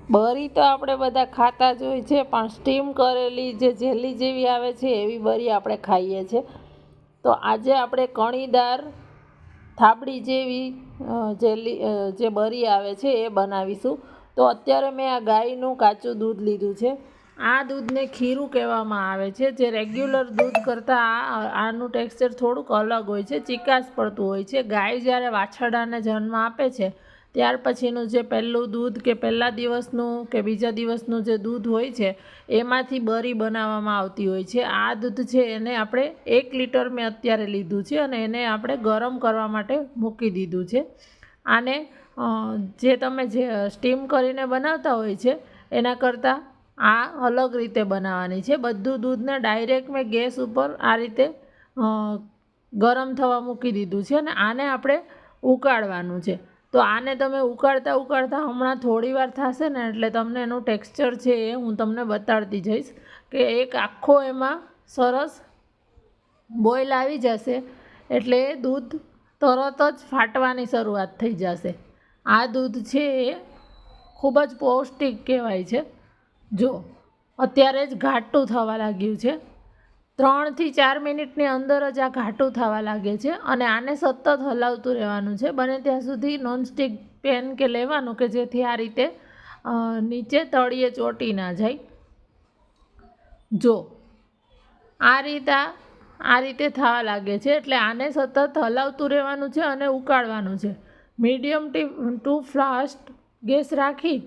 બરી તો આપણે બધા ખાતા જ હોય છે, પણ સ્ટીમ કરેલી જે જેલી જેવી આવે છે એવી બરી આપણે ખાઈએ છીએ. તો આજે આપણે કણીદાર થાબડી જેવી જે બરી આવે છે એ બનાવીશું. તો અત્યારે મેં આ ગાયનું કાચું દૂધ લીધું છે. આ દૂધને ખીરું કહેવામાં આવે છે. જે રેગ્યુલર દૂધ કરતાં આનું ટેક્સચર થોડુંક અલગ હોય છે, ચીકાશ પડતું હોય છે. ગાય જ્યારે વાછરડાને જન્મ આપે છે ત્યાર પછીનું જે પહેલું દૂધ કે પહેલા દિવસનું કે બીજા દિવસનું જે દૂધ હોય છે એમાંથી બરી બનાવવામાં આવતી હોય છે. આ દૂધ છે એને આપણે 1 લીટર મેં અત્યારે લીધું છે અને એને આપણે ગરમ કરવા માટે મૂકી દીધું છે. આને જે તમે જે સ્ટીમ કરીને બનાવતા હોય છે એના કરતાં આ અલગ રીતે બનાવવાની છે. બધું દૂધને ડાયરેક્ટ મેં ગેસ ઉપર આ રીતે ગરમ થવા મૂકી દીધું છે અને આને આપણે ઉકાળવાનું છે. તો આને તમે ઉકાળતા હમણાં થોડી વાર થશે ને એટલે તમને એનું ટેક્સચર છે એ હું તમને બતાડતી જઈશ કે એક આખો એમાં સરસ બોઇલ આવી જશે એટલે દૂધ તરત જ ફાટવાની શરૂઆત થઈ જશે. આ દૂધ છે એ ખૂબ જ પૌષ્ટિક કહેવાય છે. જો અત્યારે જ ઘાટું થવા લાગ્યું છે. 3 થી 4 મિનિટની અંદર જ આ ઘાટું થવા લાગે છે અને આને સતત હલાવતું રહેવાનું છે. બને ત્યાં સુધી નોનસ્ટિક પેન કે લેવાનું કે જેથી આ રીતે નીચે તળિયે ચોંટી ના જાય. જો આ રીતે થવા લાગે છે એટલે આને સતત હલાવતું રહેવાનું છે અને ઉકાળવાનું છે. મીડિયમ ટુ ફાસ્ટ ગેસ રાખી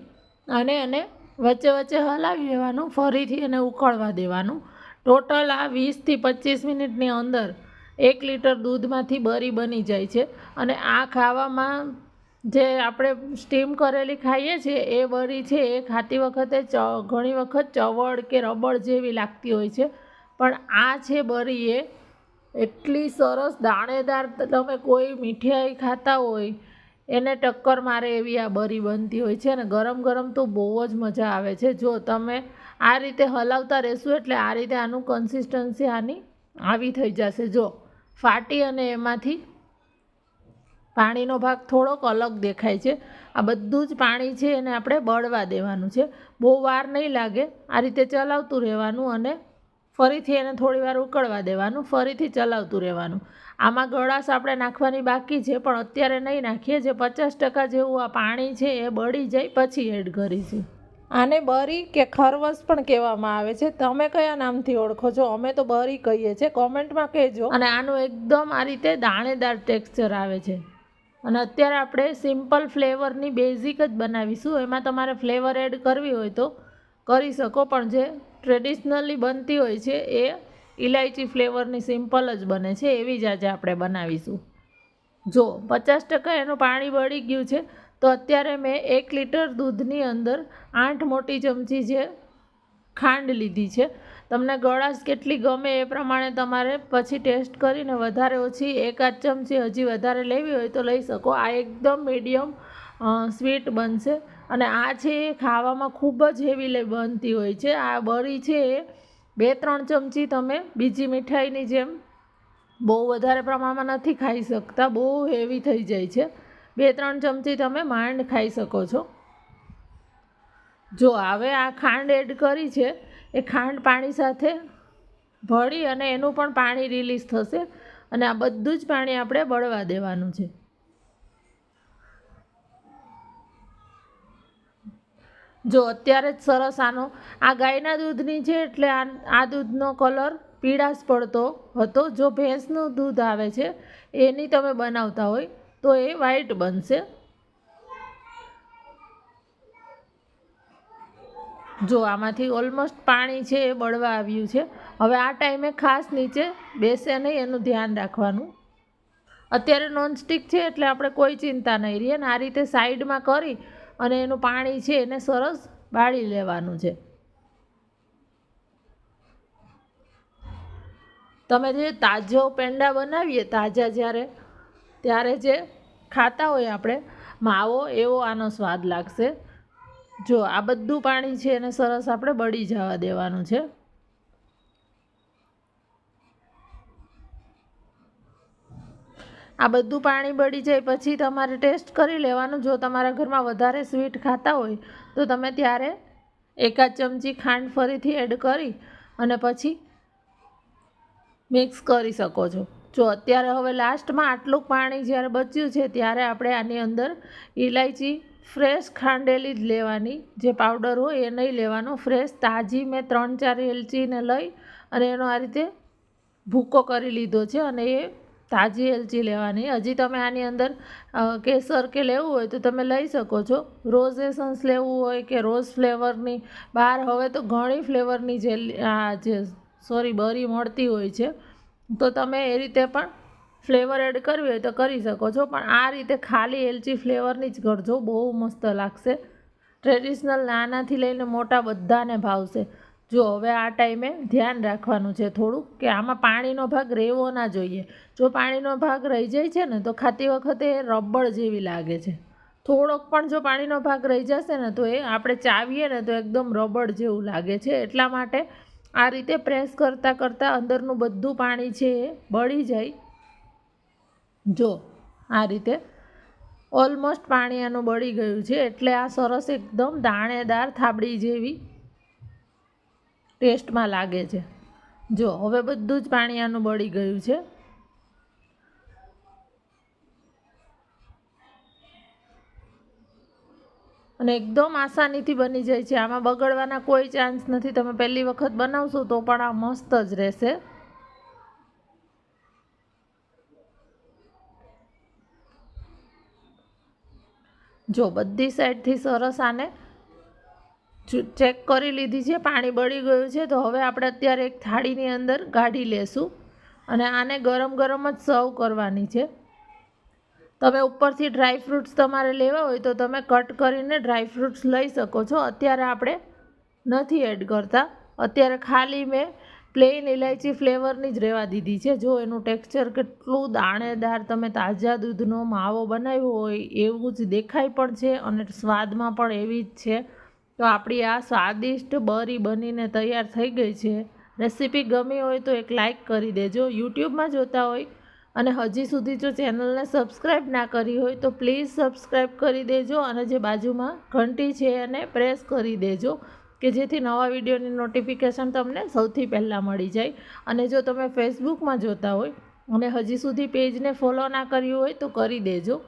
અને એને વચ્ચે વચ્ચે હલાવી લેવાનું, ફરીથી એને ઉકળવા દેવાનું. ટોટલ આ 20 થી 25 મિનિટની અંદર 1 લીટર દૂધમાંથી બરી બની જાય છે. અને આ ખાવામાં જે આપણે સ્ટીમ કરેલી ખાઈએ છીએ એ બરી છે એ ખાતી વખતે ઘણી વખત ચવડ કે રબડ જેવી લાગતી હોય છે, પણ આ છે બરી એ એટલી સરસ દાણેદાર, તમે કોઈ મીઠાઈ ખાતા હોય એને ટક્કર મારે એવી આ બરી બનતી હોય છે અને ગરમ ગરમ તો બહુ જ મજા આવે છે. જો તમે આ રીતે હલાવતા રહેશું એટલે આ રીતે આનું કન્સિસ્ટન્સી આની આવી થઈ જશે. જો ફાટી અને એમાંથી પાણીનો ભાગ થોડોક અલગ દેખાય છે. આ બધું જ પાણી છે એને આપણે બળવા દેવાનું છે. બહુ વાર નહીં લાગે. આ રીતે ચલાવતું રહેવાનું અને ફરીથી એને થોડી વાર ઉકળવા દેવાનું, ફરીથી ચલાવતું રહેવાનું. આમાં ગળાશ આપણે નાખવાની બાકી છે પણ અત્યારે નહીં નાખીએ. જે 50% જેવું આ પાણી છે એ બળી જાય પછી એડ કરીશું. આને બરી કે ખરવસ પણ કહેવામાં આવે છે. તમે કયા નામથી ઓળખો છો? અમે તો બરી કહીએ છીએ, કોમેન્ટમાં કહેજો. અને આનું એકદમ આ રીતે દાણેદાર ટેક્સચર આવે છે. અને અત્યારે આપણે સિમ્પલ ફ્લેવરની બેઝિક જ બનાવીશું. એમાં તમારે ફ્લેવર એડ કરવી હોય તો કરી શકો, પણ જે ટ્રેડિશનલી બનતી હોય છે એ ઇલાયચી ફ્લેવરની સિમ્પલ જ બને છે, એવી જ આજે આપણે બનાવીશું. જો 50% એનું પાણી બળી ગયું છે તો અત્યારે મેં 1 લીટર દૂધની અંદર 8 મોટી ચમચી જે ખાંડ લીધી છે. તમને ગળાશ કેટલી ગમે એ પ્રમાણે તમારે પછી ટેસ્ટ કરીને વધારે ઓછી 1-8 ચમચી હજી વધારે લેવી હોય તો લઈ શકો. આ એકદમ મીડિયમ સ્વીટ બનશે અને આ છે એ ખાવામાં ખૂબ જ હેવી બનતી હોય છે. આ બરી છે એ 2-3 ચમચી તમે બીજી મીઠાઈની જેમ બહુ વધારે પ્રમાણમાં નથી ખાઈ શકતા, બહુ હેવી થઈ જાય છે. 2-3 ચમચી તમે માંડ ખાઈ શકો છો. જો હવે આ ખાંડ એડ કરી છે એ ખાંડ પાણી સાથે ભળી અને એનું પણ પાણી રિલીઝ થશે અને આ બધું જ પાણી આપણે બળવા દેવાનું છે. જો અત્યારે જ સરસ આ ગાયના દૂધની છે એટલે આ દૂધનો કલર પીળાશ પડતો હતો. જો ભેંસનું દૂધ આવે છે એની તમે બનાવતા હોય તો એ વ્હાઈટ બનશે. જો આમાંથી ઓલમોસ્ટ પાણી છે એ બળવા આવ્યું છે. હવે આ ટાઈમે ખાસ નીચે બેસે નહીં એનું ધ્યાન રાખવાનું. અત્યારે નોનસ્ટિક છે એટલે આપણે કોઈ ચિંતા નહીં રહે. અને આ રીતે સાઈડમાં કરી અને એનું પાણી છે એને સરસ બાળી લેવાનું છે. તમે જે તાજો પેંડા બનાવીએ તાજા ત્યારે જે ખાતા હોય આપણે માવો, એવો આનો સ્વાદ લાગશે. જો આ બધું પાણી છે એને સરસ આપણે બળી જવા દેવાનું છે. આ બધું પાણી બળી જાય પછી તમારે ટેસ્ટ કરી લેવાનું. જો તમારા ઘરમાં વધારે સ્વીટ ખાતા હોય તો તમે ત્યારે એકાદ ચમચી ખાંડ ફરીથી એડ કરી અને પછી મિક્સ કરી શકો છો. જો અત્યારે હવે લાસ્ટમાં આટલું પાણી જ્યારે બચ્યું છે ત્યારે આપણે આની અંદર ઇલાયચી ફ્રેશ ખાંડેલી જ લેવાની, જે પાવડર હોય એ નહીં લેવાનો. ફ્રેશ તાજી મેં 3-4 એલચીને લઈ અને એનો આ રીતે ભૂકો કરી લીધો છે અને એ તાજી એલચી લેવાની. હજી તમે આની અંદર કેસર કે લેવું હોય તો તમે લઈ શકો છો. રોઝ એસન્સ લેવું હોય કે રોઝ ફ્લેવરની, બહાર હવે તો ઘણી ફ્લેવરની બરી મળતી હોય છે, તો તમે એ રીતે પણ ફ્લેવર એડ કરવી હોય તો કરી શકો છો. પણ આ રીતે ખાલી એલચી ફ્લેવરની જ કરજો, બહુ મસ્ત લાગશે. ટ્રેડિશનલ નાનાથી લઈને મોટા બધાને ભાવશે. જો હવે આ ટાઈમે ધ્યાન રાખવાનું છે થોડુંક કે આમાં પાણીનો ભાગ રહેવો ના જોઈએ. જો પાણીનો ભાગ રહી જાય છે ને તો ખાતી વખતે એ રબડ જેવી લાગે છે. થોડોક પણ જો પાણીનો ભાગ રહી જશે ને તો એ આપણે ચાવીએ ને તો એકદમ રબડ જેવું લાગે છે. એટલા માટે આ રીતે પ્રેસ કરતાં કરતાં અંદરનું બધું પાણી છે એ બળી જાય. જો આ રીતે ઓલમોસ્ટ પાણી આનું બળી ગયું છે એટલે આ સરસ એકદમ દાણેદાર થાબડી જેવી ટેસ્ટમાં લાગે છે. જો હવે બધું જ પાણી આનું બળી ગયું છે. અને એકદમ આસાનીથી બની જાય છે. આમાં બગડવાના કોઈ ચાન્સ નથી. તમે પહેલી વખત બનાવશો તો પણ આ મસ્ત જ રહેશે. જો બધી સાઈડથી સરસ આને ચેક કરી લીધી છે, પાણી બળી ગયું છે. તો હવે આપણે અત્યારે એક થાળીની અંદર કાઢી લેશું અને આને ગરમ ગરમ જ સર્વ કરવાની છે. તમે ઉપરથી ડ્રાયફ્રૂટ્સ તમારે લેવા હોય તો તમે કટ કરીને ડ્રાયફ્રૂટ્સ લઈ શકો છો. અત્યારે આપણે નથી એડ કરતા. અત્યારે ખાલી મેં પ્લેન ઇલાયચી ફ્લેવરની જ રહેવા દીધી છે. જો એનું ટેક્સચર કેટલું દાણેદાર, તમે તાજા દૂધનો માવો બનાવ્યો હોય એવું જ દેખાય પણ છે અને સ્વાદમાં પણ એવી જ છે. તો આપણી આ સ્વાદિષ્ટ બરી બનીને તૈયાર થઈ ગઈ છે. રેસીપી ગમી હોય તો એક લાઈક કરી દેજો. યુટ્યુબમાં જોતા હોય અને હજી સુધી જો ચેનલને સબસ્ક્રાઈબ ના કરી હોય તો પ્લીઝ સબસ્ક્રાઈબ કરી દેજો અને જે બાજુમાં ઘંટી છે એને પ્રેસ કરી દેજો કે જેથી નવા વિડીયોની નોટિફિકેશન તમને સૌથી પહેલાં મળી જાય. અને જો તમે ફેસબુકમાં જોતા હોય અને હજી સુધી પેજને ફોલો ના કર્યું હોય તો કરી દેજો.